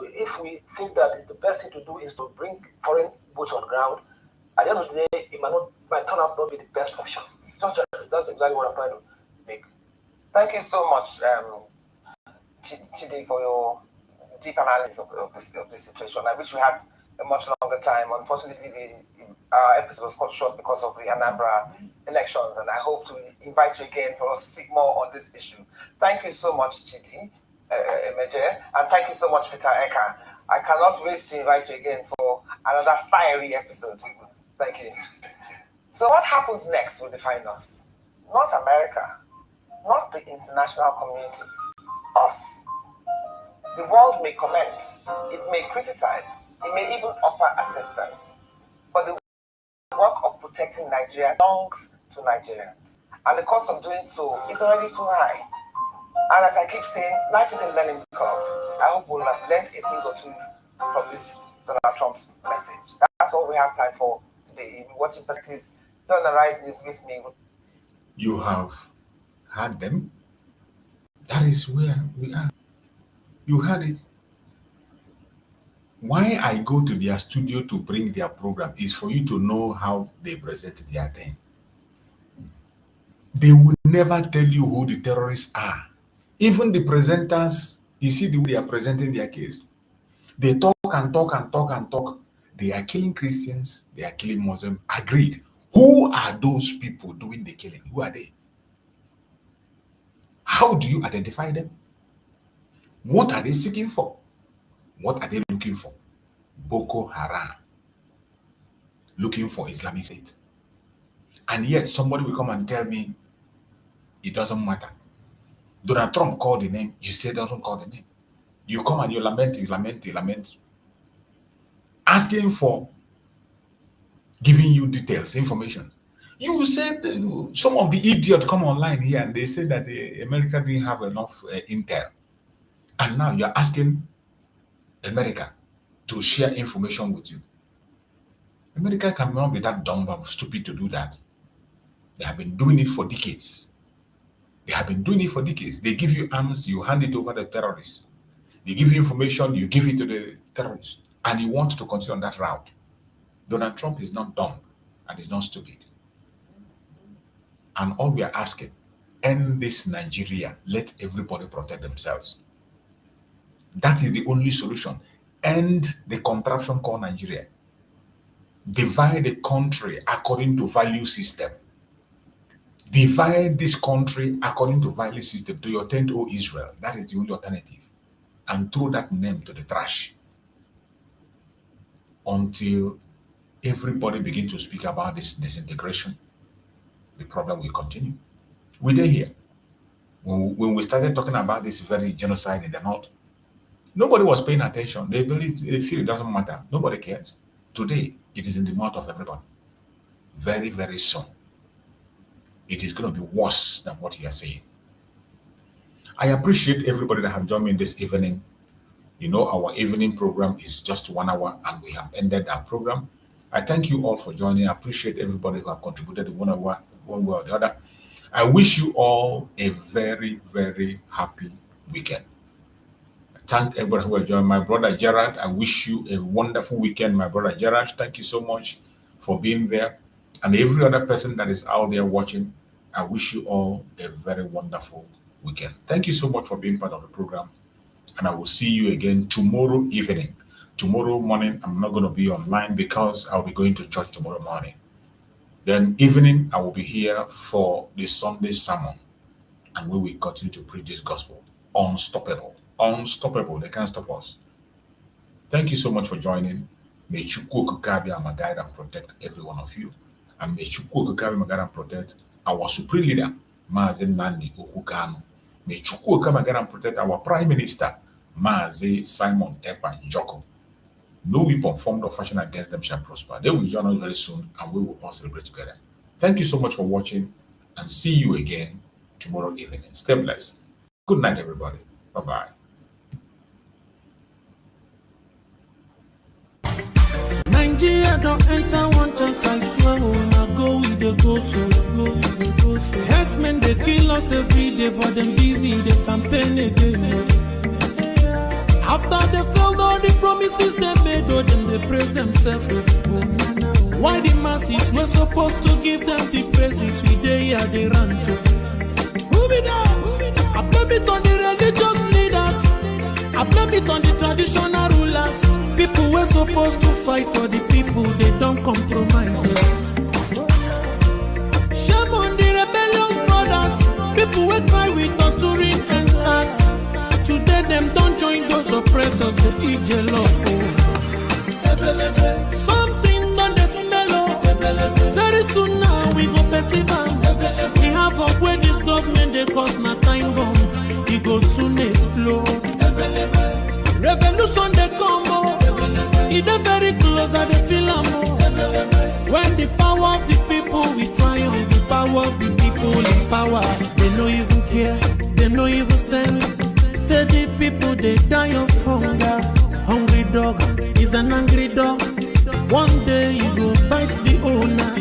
If we think that the best thing to do is to bring foreign boots on ground, at the end of the day, it might turn out not be the best option. So that's exactly what I'm trying to make. Thank you so much, Chidi, for your deep analysis of this situation. I wish we had a much longer time. Unfortunately, our episode was cut short because of the Anambra elections, and I hope to invite you again for us to speak more on this issue. Thank you so much, Chidi, Emeje, and thank you so much, Peter Eka. I cannot wait to invite you again for another fiery episode. Thank you. So what happens next will define us. Not America, not the international community, us. The world may comment, it may criticize, it may even offer assistance. But the work of protecting Nigeria belongs to Nigerians. And the cost of doing so is already too high. And as I keep saying, life is a learning curve. I hope we'll have learned a thing or two from this Donald Trump's message. That's all we have time for today. You'll be watching Perspectives on the Rise News with me. You have had them. That is where we are. You heard it. Why I go to their studio to bring their program is for you to know how they present their thing. They will never tell you who the terrorists are. Even the presenters, you see the way they are presenting their case. They talk and talk and talk and talk. They are killing Christians. They are killing Muslims. Agreed. Who are those people doing the killing? Who are they? How do you identify them? What are they seeking for? What are they looking for? Boko Haram. Looking for Islamic State. And yet somebody will come and tell me it doesn't matter. Donald Trump called the name. You say doesn't call the name. You come and you lament, asking for giving you details, information. You said some of the idiots come online here and they say that America didn't have enough intel. And now you're asking America to share information with you. America cannot be that dumb or stupid to do that. They have been doing it for decades. They give you arms, you hand it over to the terrorists. They give you information, you give it to the terrorists. And you want to continue on that route. Donald Trump is not dumb and is not stupid. And all we are asking, end this Nigeria, let everybody protect themselves. That is the only solution. End the contraption called Nigeria. Divide the country according to value system. Divide this country according to value system to your tent, O Israel. That is the only alternative. And throw that name to the trash. Until everybody begins to speak about this disintegration, the problem will continue. We did here. When we started talking about this very genocide in the north, nobody was paying attention. They feel it doesn't matter. Nobody cares. Today, it is in the mouth of everybody. Very, very soon, it is going to be worse than what you are saying. I appreciate everybody that have joined me this evening. You know, our evening program is just 1 hour and we have ended our program. I thank you all for joining. I appreciate everybody who have contributed one way or the other. I wish you all a very, very happy weekend. I thank everybody who has joined. My brother Gerard, I wish you a wonderful weekend. My brother Gerard, thank you so much for being there. And every other person that is out there watching, I wish you all a very wonderful weekend. Thank you so much for being part of the program. And I will see you again tomorrow evening. Tomorrow morning, I'm not going to be online because I'll be going to church tomorrow morning. Then evening, I will be here for the Sunday sermon. And we will continue to preach this gospel. Unstoppable. Unstoppable. They can't stop us. Thank you so much for joining. May Chukwu Okike my guide and protect every one of you. And may Chukwu Okike my guide and protect our supreme leader, Mazi Nnamdi Kanu. May Chukwu Okike my guide and protect our prime minister, Mazi Simon Ekpa Njoko. No weapon formed or fashioned against them shall prosper. They will join us very soon and we will all celebrate together. Thank you so much for watching and see you again tomorrow evening. Stay blessed. Good night, everybody. Bye-bye. Nigeria don't enter one chance, I swear. Now go with the go so. Herdsmen, they kill us every day, for them busy, they campaign again. After they failed all the promises they made, oh, then they praise themselves. Why the masses were supposed to give them the praises we they run to? Who be that? I blame it on the religious leaders. I blame it on the traditional rulers. People were supposed to fight for the people, they don't compromise. Shame on the rebellious brothers. People will cry with us to ring answers. Today them don't join those oppressors, they eat jollof. Something done the smell of. Very soon now we go perceive them. We have up where this government they cause my time bomb. It go soon explode. Revolution they come. It is very close and they feel when the power of the people we triumph, the power of the people in power. They no even care, they no even send. Say the people they die of hunger. Hungry dog is an angry dog. One day you go bite the owner.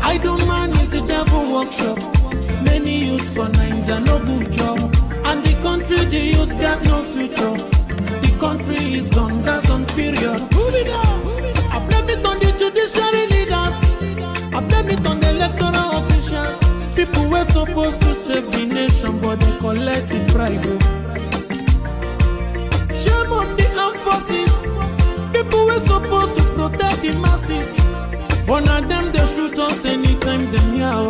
Idle man is the devil workshop. Many youths for Nigeria no good job. And the country the youths got no future. The country is gone, that's on period. I blame it on the judiciary leaders. I blame it on the electoral officials. People were supposed to save the nation, but they collected bribe. Shame on the armed forces. People were supposed to protect the masses. One of them they shoot us anytime they hear.